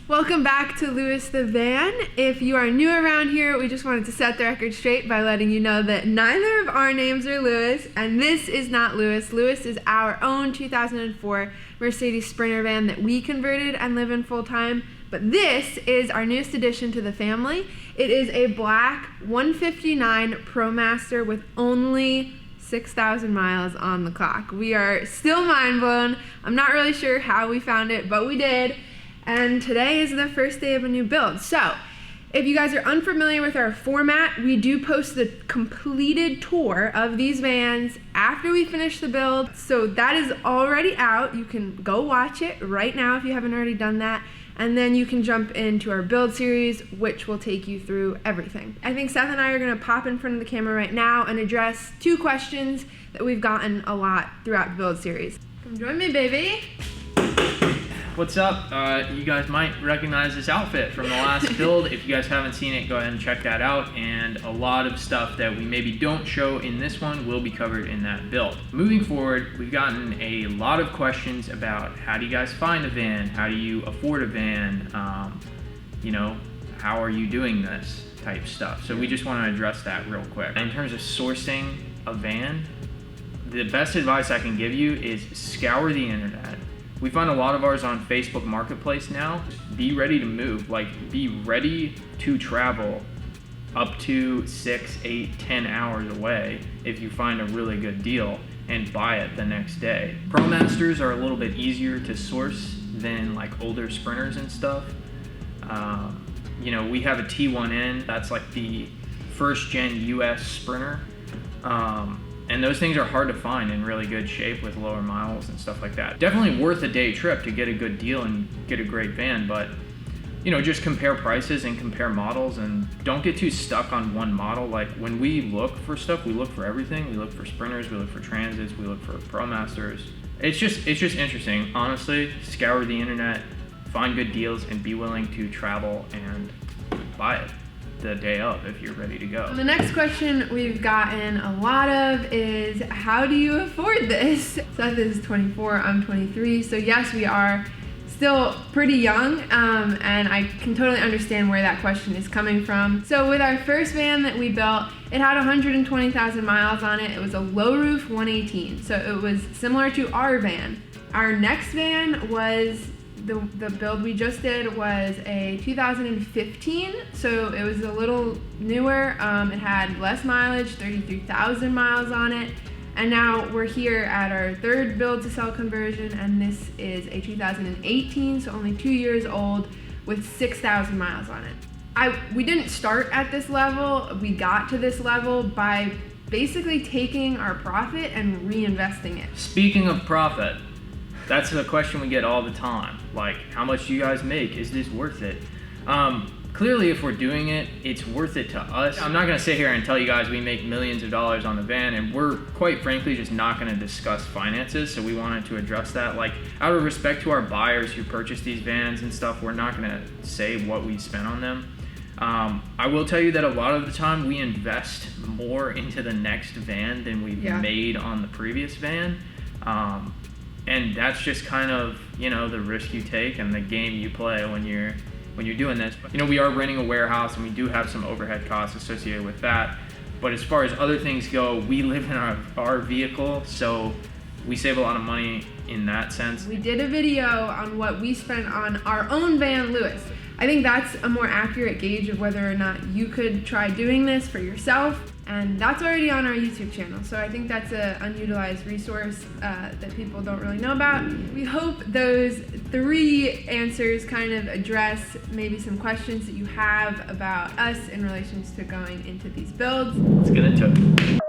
Welcome back to Lewis the Van. If you are new around here, we just wanted to set the record straight by letting you know that neither of our names are Lewis, and this is not Lewis. Lewis is our own 2004 Mercedes Sprinter van that we converted and live in full time, but this is our newest addition to the family. It is a black 159 Promaster with only 6,000 miles on the clock. We are still mind blown. I'm not really sure how we found it, but we did. And today is the first day of a new build. So if you guys are unfamiliar with our format, we do post the completed tour of these vans after we finish the build. So that is already out. You can go watch it right now if you haven't already done that. And then you can jump into our build series, which will take you through everything. I think Seth and I are gonna pop in front of the camera right now and address two questions that we've gotten a lot throughout the build series. Come join me, baby. What's up? You guys might recognize this outfit from the last build. If you guys haven't seen it, go ahead and check that out. And a lot of stuff that we maybe don't show in this one will be covered in that build. Moving forward, we've gotten a lot of questions about how do you guys find a van? How do you afford a van? You know, how are you doing this type stuff? So we just want to address that real quick. In terms of sourcing a van, the best advice I can give you is scour the internet. We find a lot of ours on Facebook Marketplace now. Be ready to move, like be ready to travel up to 6, 8, 10 hours away if you find a really good deal and buy it the next day. Promasters are a little bit easier to source than like older Sprinters and stuff. You know, we have a T1N, that's like the first gen US Sprinter. And those things are hard to find in really good shape with lower miles and stuff like that. Definitely worth a day trip to get a good deal and get a great van, but you know, just compare prices and compare models and don't get too stuck on one model. Like when we look for stuff, we look for everything. We look for Sprinters, we look for Transits, we look for Promasters. It's just interesting, honestly. Scour the internet, find good deals, and be willing to travel and buy it the day of if you're ready to go. The next question we've gotten a lot of is, how do you afford this? Seth is 24, I'm 23, so yes, we are still pretty young, and I can totally understand where that question is coming from. So with our first van that we built, it had 120,000 miles on it. It was a low roof 118, so it was similar to our van. Our next van was the build we just did was a 2015, so it was a little newer. It had less mileage, 33,000 miles on it, and now we're here at our third build to sell conversion, and this is a 2018, so only 2 years old with 6,000 miles on it. We didn't start at this level. We got to this level by basically taking our profit and reinvesting it. Speaking of profit, that's a question we get all the time. Like, how much do you guys make? Is this worth it? Clearly, if we're doing it, it's worth it to us. I'm not gonna sit here and tell you guys we make millions of dollars on the van, and we're quite frankly just not gonna discuss finances, so we wanted to address that. Like, out of respect to our buyers who purchase these vans and stuff, we're not gonna say what we spent on them. I will tell you that a lot of the time we invest more into the next van than we've made on the previous van. And that's just kind of, you know, the risk you take and the game you play when you're doing this. You know, we are renting a warehouse and we do have some overhead costs associated with that. But as far as other things go, we live in our vehicle, so we save a lot of money in that sense. We did a video on what we spent on our own van, Lewis. I think that's a more accurate gauge of whether or not you could try doing this for yourself. And that's already on our YouTube channel, so I think that's an unutilized resource that people don't really know about. We hope those 3 answers kind of address maybe some questions that you have about us in relation to going into these builds. Let's get into it.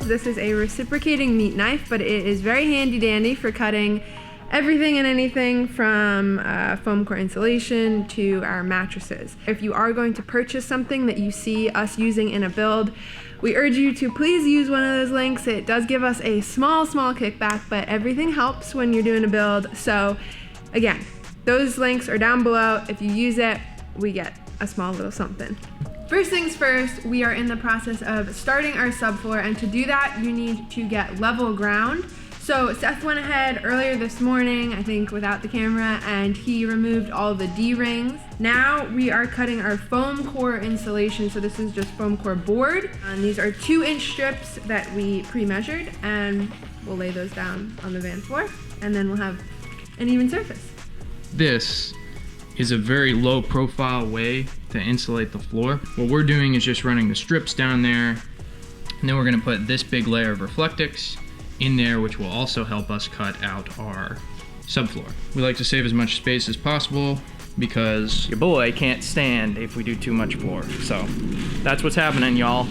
This is a reciprocating meat knife, but it is very handy dandy for cutting everything and anything from foam core insulation to our mattresses. If you are going to purchase something that you see us using in a build, we urge you to please use one of those links. It does give us a small kickback, but everything helps when you're doing a build. So again, those links are down below. If you use it, we get a small little something. First things first, we are in the process of starting our subfloor, and to do that, you need to get level ground. So Seth went ahead earlier this morning, I think without the camera, and he removed all the D-rings. Now we are cutting our foam core insulation. So this is just foam core board. And these are 2-inch strips that we pre-measured, and we'll lay those down on the van floor, and then we'll have an even surface. This is a very low profile way to insulate the floor. What we're doing is just running the strips down there, and then we're gonna put this big layer of Reflectix in there, which will also help us cut out our subfloor. We like to save as much space as possible because your boy can't stand if we do too much floor. So that's what's happening, y'all.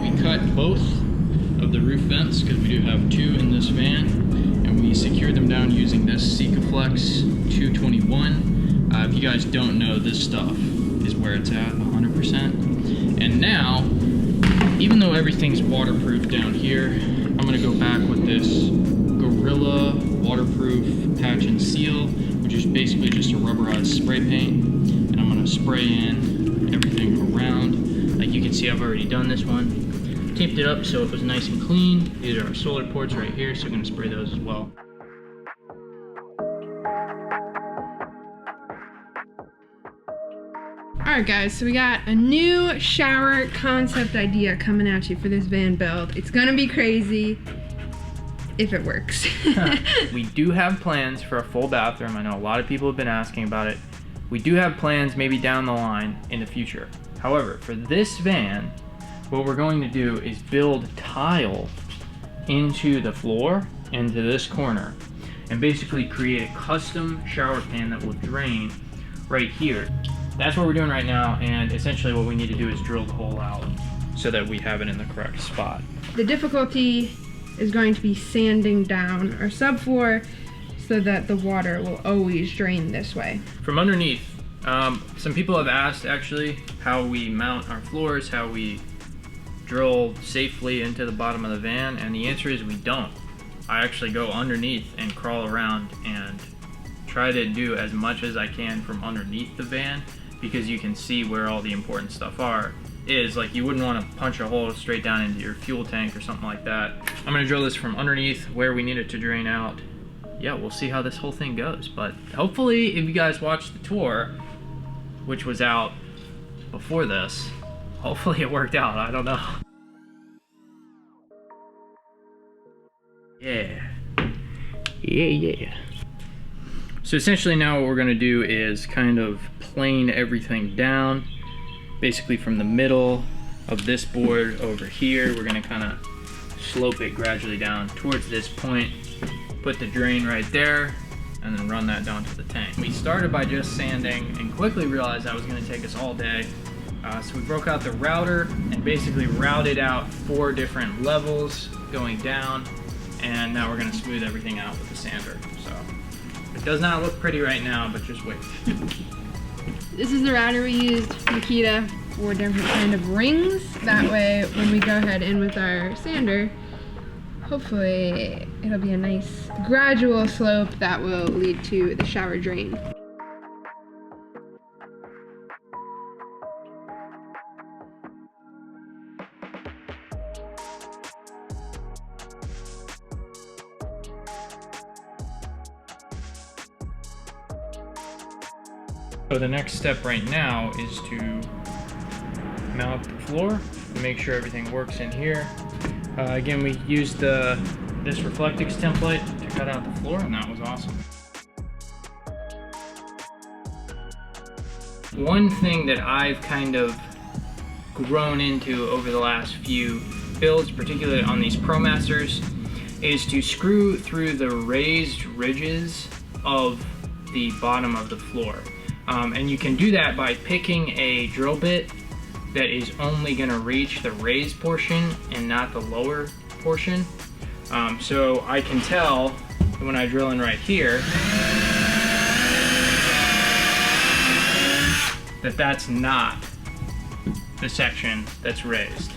We cut both of the roof vents because we do have 2 in this van, and we secured them down using this Sikaflex 221. If you guys don't know, this stuff is where it's at, 100%. And now, even though everything's waterproof down here, I'm gonna go back with this Gorilla waterproof patch and seal, which is basically just a rubberized spray paint, and I'm gonna spray in everything around. Like you can see, I've already done this one. Taped it up so it was nice and clean. These are our solar ports right here, so I'm gonna spray those as well. Alright guys, so we got a new shower concept idea coming at you for this van build. It's gonna be crazy if it works. We do have plans for a full bathroom. I know a lot of people have been asking about it. We do have plans maybe down the line in the future. However, for this van, what we're going to do is build tile into the floor, into this corner, and basically create a custom shower pan that will drain right here. That's what we're doing right now, and essentially what we need to do is drill the hole out so that we have it in the correct spot. The difficulty is going to be sanding down our subfloor so that the water will always drain this way. From underneath, some people have asked actually how we mount our floors, how we drill safely into the bottom of the van, and the answer is we don't. I actually go underneath and crawl around and try to do as much as I can from underneath the van, because you can see where all the important stuff is. Like, you wouldn't want to punch a hole straight down into your fuel tank or something like that. I'm gonna drill this from underneath where we need it to drain out. Yeah, we'll see how this whole thing goes, but hopefully if you guys watched the tour, which was out before this, hopefully it worked out. I don't know. Yeah. So essentially now what we're gonna do is kind of plane everything down, basically from the middle of this board over here. We're gonna kind of slope it gradually down towards this point, put the drain right there, and then run that down to the tank. We started by just sanding and quickly realized that was gonna take us all day. So we broke out the router and basically routed out 4 different levels going down, and now we're gonna smooth everything out with the sander. So it does not look pretty right now, but just wait. This is the router we used, Nikita, for different kind of rings. That way, when we go ahead in with our sander, hopefully it'll be a nice gradual slope that will lead to the shower drain. So the next step right now is to mount the floor and make sure everything works in here. Again, we used this Reflectix template to cut out the floor, and that was awesome. One thing that I've kind of grown into over the last few builds, particularly on these Promasters, is to screw through the raised ridges of the bottom of the floor. And you can do that by picking a drill bit that is only going to reach the raised portion and not the lower portion. So I can tell when I drill in right here that that's not the section that's raised.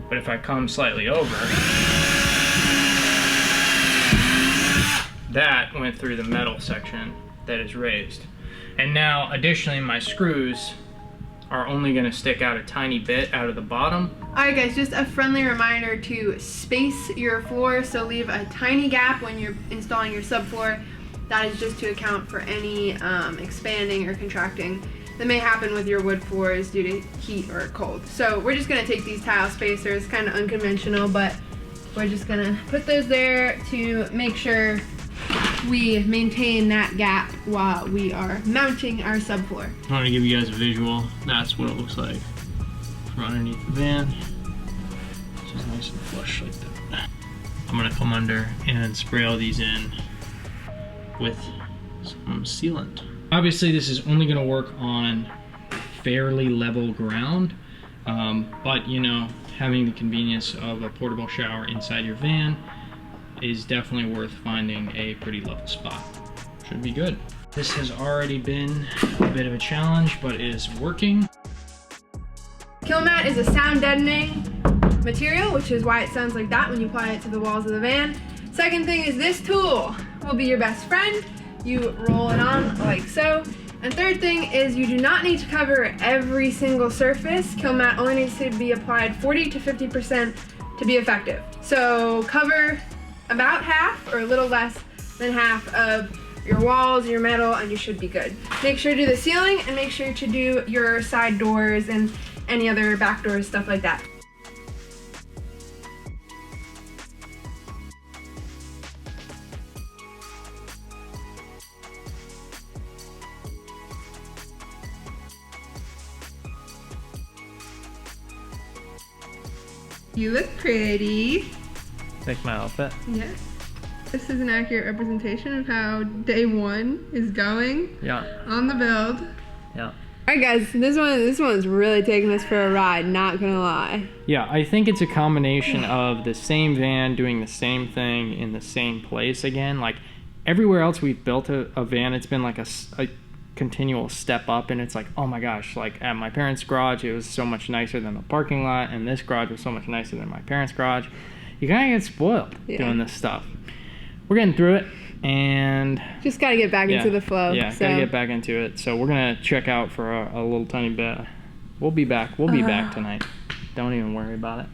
But if I come slightly over, that went through the metal section that is raised. And now additionally my screws are only going to stick out a tiny bit out of the bottom. Alright guys, just a friendly reminder to space your floor, so leave a tiny gap when you're installing your subfloor. That is just to account for any expanding or contracting that may happen with your wood floors due to heat or cold. So we're just going to take these tile spacers, kind of unconventional, but we're just going to put those there to make sure we maintain that gap while we are mounting our subfloor. I want to give you guys a visual. That's what it looks like from underneath the van. It's just nice and flush like that. I'm going to come under and spray all these in with some sealant. Obviously this is only going to work on fairly level ground, but you know, having the convenience of a portable shower inside your van is definitely worth finding a pretty level spot. Should be good. This has already been a bit of a challenge, but it is working. Killmat is a sound deadening material, which is why it sounds like that when you apply it to the walls of the van. Second thing is this tool will be your best friend. You roll it on like so. And third thing is you do not need to cover every single surface. Killmat only needs to be applied 40 to 50% to be effective. So cover about half or a little less than half of your walls, your metal, and you should be good. Make sure to do the ceiling and make sure to do your side doors and any other back doors, stuff like that. You look pretty. Like my outfit. Yes. This is an accurate representation of how day one is going. Yeah. On the build. Yeah. Alright guys, this one's really taking us for a ride, not gonna lie. Yeah, I think it's a combination of the same van doing the same thing in the same place again. Like everywhere else we've built a van, it's been like a continual step up, and it's like, oh my gosh, like at my parents' garage it was so much nicer than the parking lot, and this garage was so much nicer than my parents' garage. You kind of get spoiled doing this stuff. We're getting through it, and just gotta get back into the flow. Yeah, gotta get back into it. So we're gonna check out for a little tiny bit. We'll be back. We'll be back tonight. Don't even worry about it.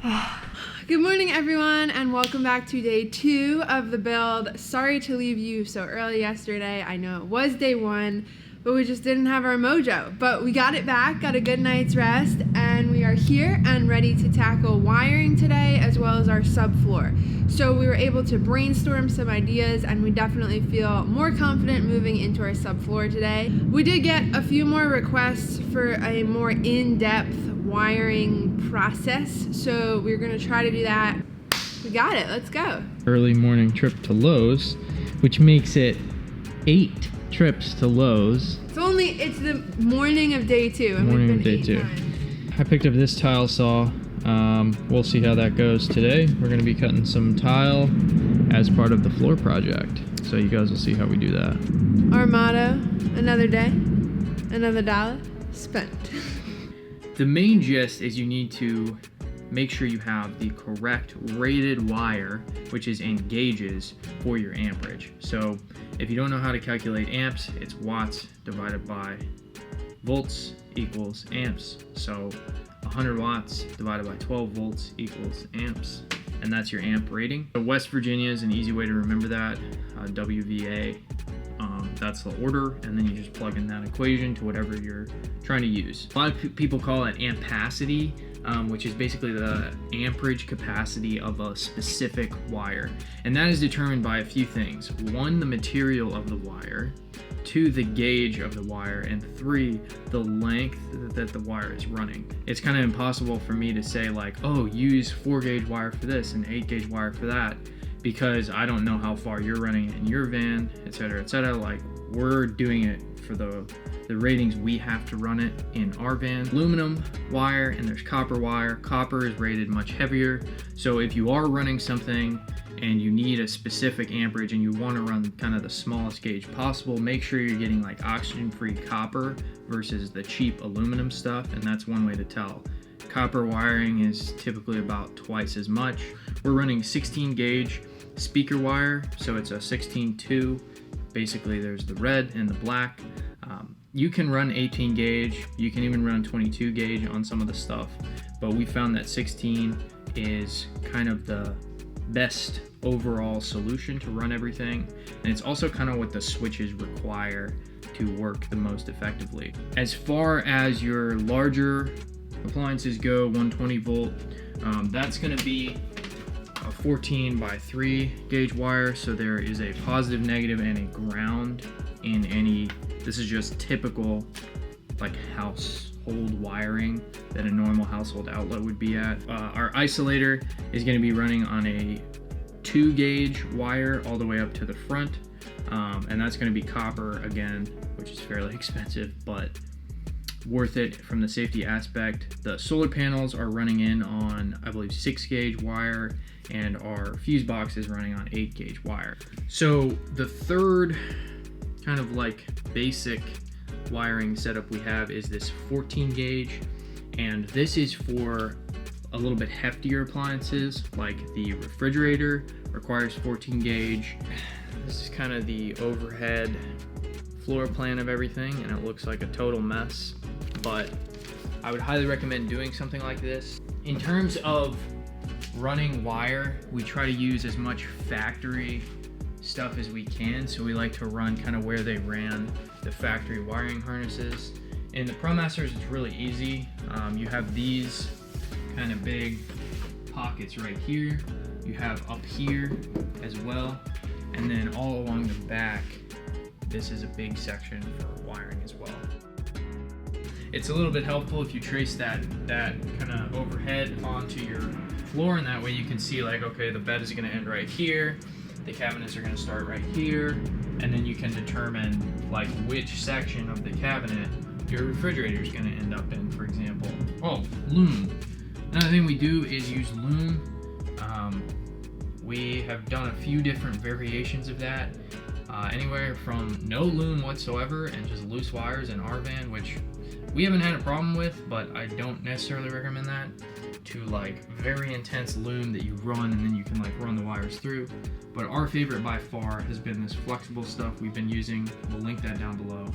Good morning, everyone, and welcome back to day 2 of the build. Sorry to leave you so early yesterday. I know it was day 1, but we just didn't have our mojo. But we got it back, got a good night's rest, and we are here and ready to tackle wiring today as well as our subfloor. So we were able to brainstorm some ideas, and we definitely feel more confident moving into our subfloor today. We did get a few more requests for a more in-depth wiring process, so we're gonna try to do that. We got it, let's go. Early morning trip to Lowe's, which makes it 8 trips to Lowe's. It's the morning of day 2, and Morning we've of been day 2. 8 times. I picked up this tile saw. We'll see how that goes today. We're going to be cutting some tile as part of the floor project. So you guys will see how we do that. Our motto, another day, another dollar spent. The main gist is you need to make sure you have the correct rated wire, which is in gauges, for your amperage. So if you don't know how to calculate amps, it's watts divided by volts equals amps. So 100 watts divided by 12 volts equals amps, and that's your amp rating. So West Virginia is an easy way to remember that, WVA. that's the order, and then you just plug in that equation to whatever you're trying to use. A lot of people call it ampacity, which is basically the amperage capacity of a specific wire. And that is determined by a few things. 1, the material of the wire. 2, the gauge of the wire. And 3, the length that the wire is running. It's kind of impossible for me to say like, oh, use 4 gauge wire for this and 8 gauge wire for that, because I don't know how far you're running in your van, etc., etc. Like, we're doing it for the ratings we have to run it in our van. Aluminum wire, and there's copper wire. Copper is rated much heavier, so if you are running something and you need a specific amperage and you want to run kind of the smallest gauge possible, make sure you're getting like oxygen-free copper versus the cheap aluminum stuff, and that's one way to tell. Copper wiring is typically about twice as much. We're running 16 gauge speaker wire, so it's a 16-2. Basically there's the red and the black. You can run 18 gauge, you can even run 22 gauge on some of the stuff, but we found that 16 is kind of the best overall solution to run everything, and it's also kind of what the switches require to work the most effectively. As far as your larger appliances go, 120 volt, that's going to be a 14 by 3 gauge wire, so there is a positive, negative, and a ground in any. This is just typical like household wiring that a normal household outlet would be at. Our isolator is going to be running on a 2 gauge wire all the way up to the front, and that's going to be copper again, which is fairly expensive but worth it from the safety aspect. The solar panels are running in on, I believe, 6 gauge wire, and our fuse box is running on 8 gauge wire. So the third kind of like basic wiring setup we have is this 14 gauge, and this is for a little bit heftier appliances, like the refrigerator requires 14 gauge. This is kind of the overhead floor plan of everything, and it looks like a total mess, but I would highly recommend doing something like this. In terms of running wire, we try to use as much factory stuff as we can, so we like to run kind of where they ran the factory wiring harnesses. In the Promasters, it's really easy. You have these kind of big pockets right here, you have up here as well, and then all along the back, this is a big section for wiring as well. It's a little bit helpful if you trace that kind of overhead onto your floor, and that way you can see like, okay, the bed is going to end right here, the cabinets are going to start right here, and then you can determine like which section of the cabinet your refrigerator is going to end up in, for example. Oh, loom. Another thing we do is use loom. We have done a few different variations of that, anywhere from no loom whatsoever and just loose wires in our van, which we haven't had a problem with, but I don't necessarily recommend that, to like very intense loom that you run and then you can like run the wires through. But our favorite by far has been this flexible stuff we've been using. We'll link that down below.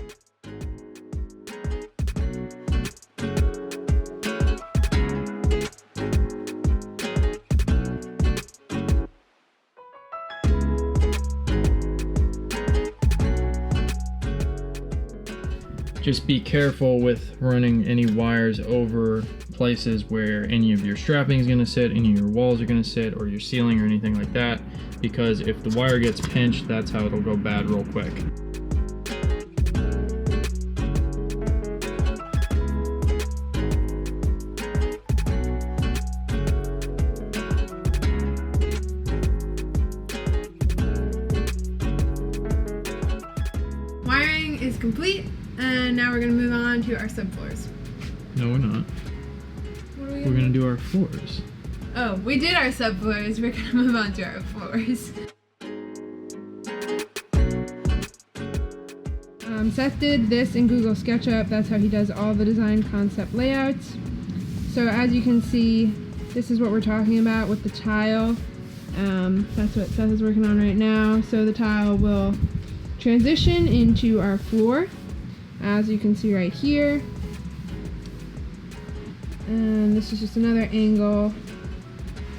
Just be careful with running any wires over places where any of your strapping is going to sit, any of your walls are going to sit, or your ceiling or anything like that, because if the wire gets pinched, that's how it'll go bad real quick. Wiring is complete. And now we're going to move on to our subfloors. No, we're not. What are we We're going to do our floors. Oh, we did our subfloors. We're going to move on to our floors. Seth did this in Google SketchUp. That's how he does all the design concept layouts. So as you can see, this is what we're talking about with the tile. That's what Seth is working on right now. So the tile will transition into our floor, as you can see right here. And this is just another angle.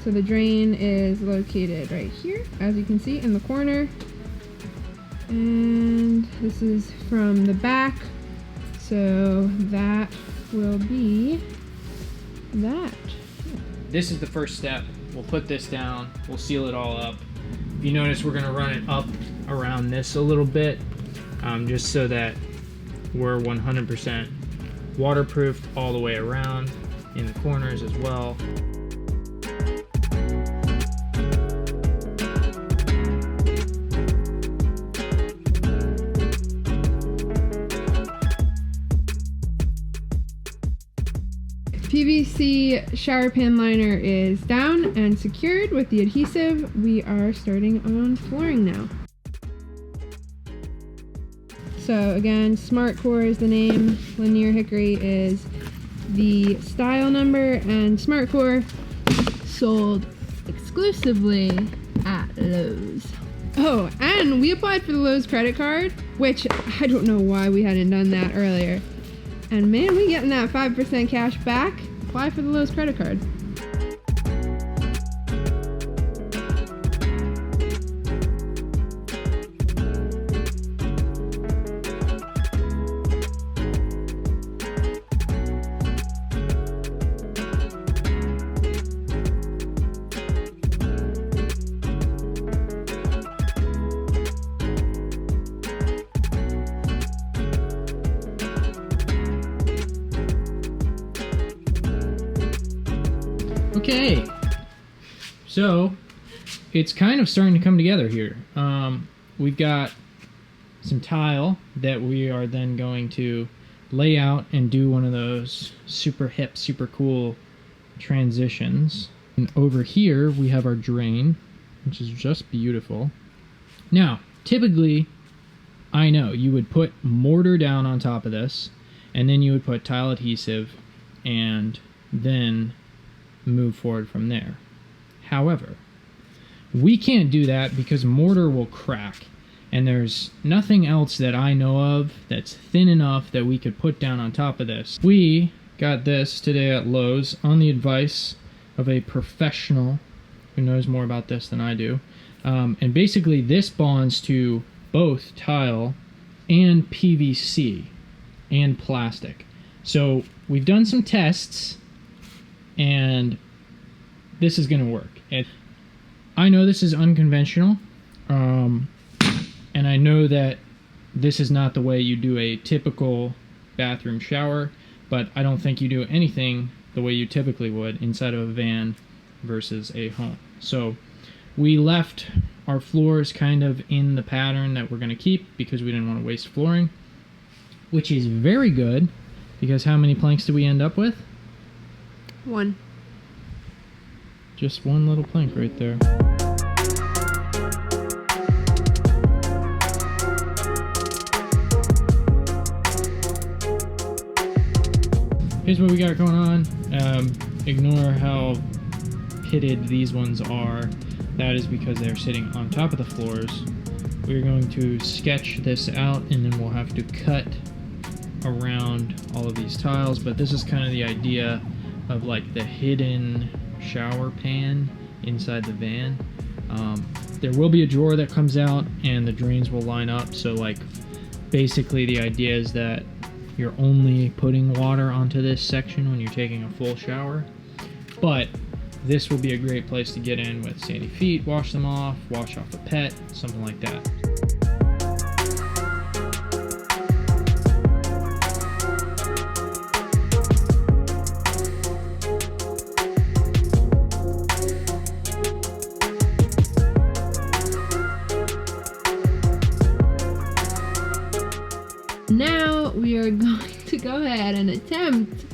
So the drain is located right here, as you can see in the corner. And this This is from the back, so that will be that. This is the first step. We'll put this down, we'll seal it all up. If you notice, we're gonna run it up around this a little bit, just so that we're 100% waterproofed all the way around in the corners as well. PVC shower pan liner is down and secured with the adhesive. We are starting on flooring now. So again, Smart Core is the name, linear hickory is the style number, and Smart Core sold exclusively at Lowe's. Oh, and we applied for the Lowe's credit card, which I don't know why we hadn't done that earlier. And man, we getting that 5% cash back. Apply for the Lowe's credit card. Okay, so it's kind of starting to come together here. We've got some tile that we are then going to lay out and do one of those super hip, super cool transitions. And over here we have our drain, which is just beautiful. Now, typically, I know you would put mortar down on top of this, and then you would put tile adhesive, and then move forward from there. However, we can't do that because mortar will crack, and there's nothing else that I know of that's thin enough that we could put down on top of this. We got this today at Lowe's on the advice of a professional who knows more about this than I do. And basically this bonds to both tile and PVC and plastic. So we've done some tests, and this is going to work. And I know this is unconventional, and I know that this is not the way you do a typical bathroom shower, but I don't think you do anything the way you typically would inside of a van versus a home. So we left our floors kind of in the pattern that we're going to keep because we didn't want to waste flooring, which is very good because how many planks do we end up with? One. Just one little plank right there. Here's what we got going on. Ignore how pitted these ones are. That is because they're sitting on top of the floors. We're going to sketch this out, and then we'll have to cut around all of these tiles, but this is kind of the idea of like the hidden shower pan inside the van. There will be a drawer that comes out and the drains will line up, so like basically the idea is that you're only putting water onto this section when you're taking a full shower, but this will be a great place to get in with sandy feet, wash them off, wash off a pet, something like that. Now we are going to go ahead and attempt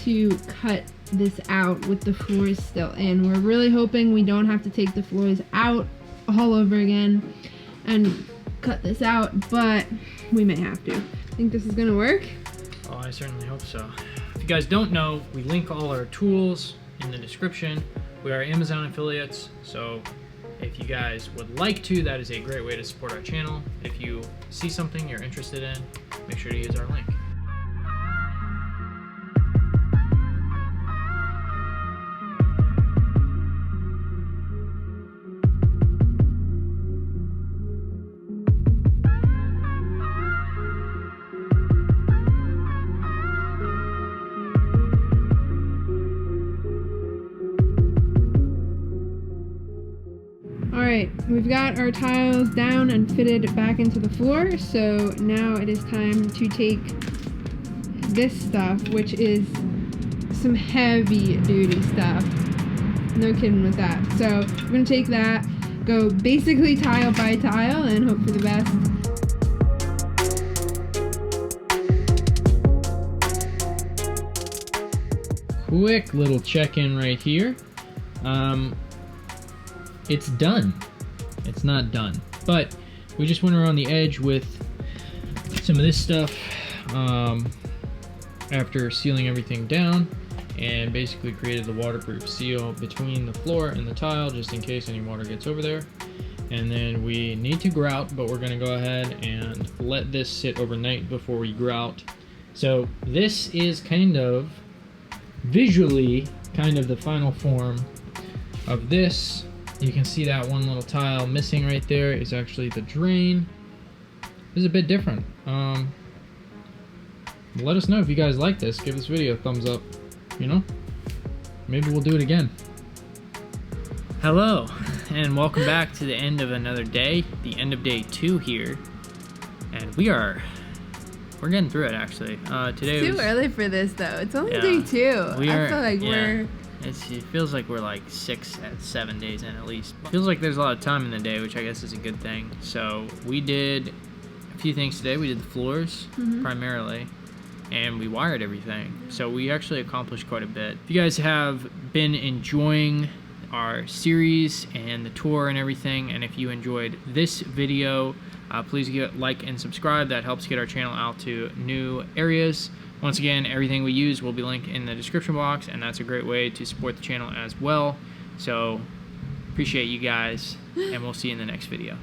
to cut this out with the floors still in. We're really hoping we don't have to take the floors out all over again and cut this out, but we may have to. Think this is gonna work? Oh, I certainly hope so. If you guys don't know, we link all our tools in the description. We are Amazon affiliates, so if you guys would like to, that is a great way to support our channel. If you see something you're interested in, make sure to use our link. We've got our tiles down and fitted back into the floor, so now it is time to take this stuff, which is some heavy duty stuff. No kidding with that. So we're gonna take that, go basically tile by tile, and hope for the best. Quick little check-in right here. It's done. It's not done, but we just went around the edge with some of this stuff after sealing everything down, and basically created the waterproof seal between the floor and the tile just in case any water gets over there. And then we need to grout, but we're gonna go ahead and let this sit overnight before we grout. So this is kind of visually kind of the final form of this. You can see that one little tile missing right there is actually the drain. This is a bit different. Let us know if you guys like this. Give this video a thumbs up, you know? Maybe we'll do it again. Hello, and welcome back to the end of another day, the end of day 2 here. And we're getting through it actually. Today Too early for this though. It's only day 2. I feel like it feels like we're like 7 days in at least. Feels like there's a lot of time in the day, which I guess is a good thing. So we did a few things today. We did the floors primarily, and we wired everything. So we actually accomplished quite a bit. If you guys have been enjoying our series and the tour and everything, and if you enjoyed this video, please like and subscribe. That helps get our channel out to new areas. Once again, everything we use will be linked in the description box, and that's a great way to support the channel as well. So appreciate you guys, and we'll see you in the next video.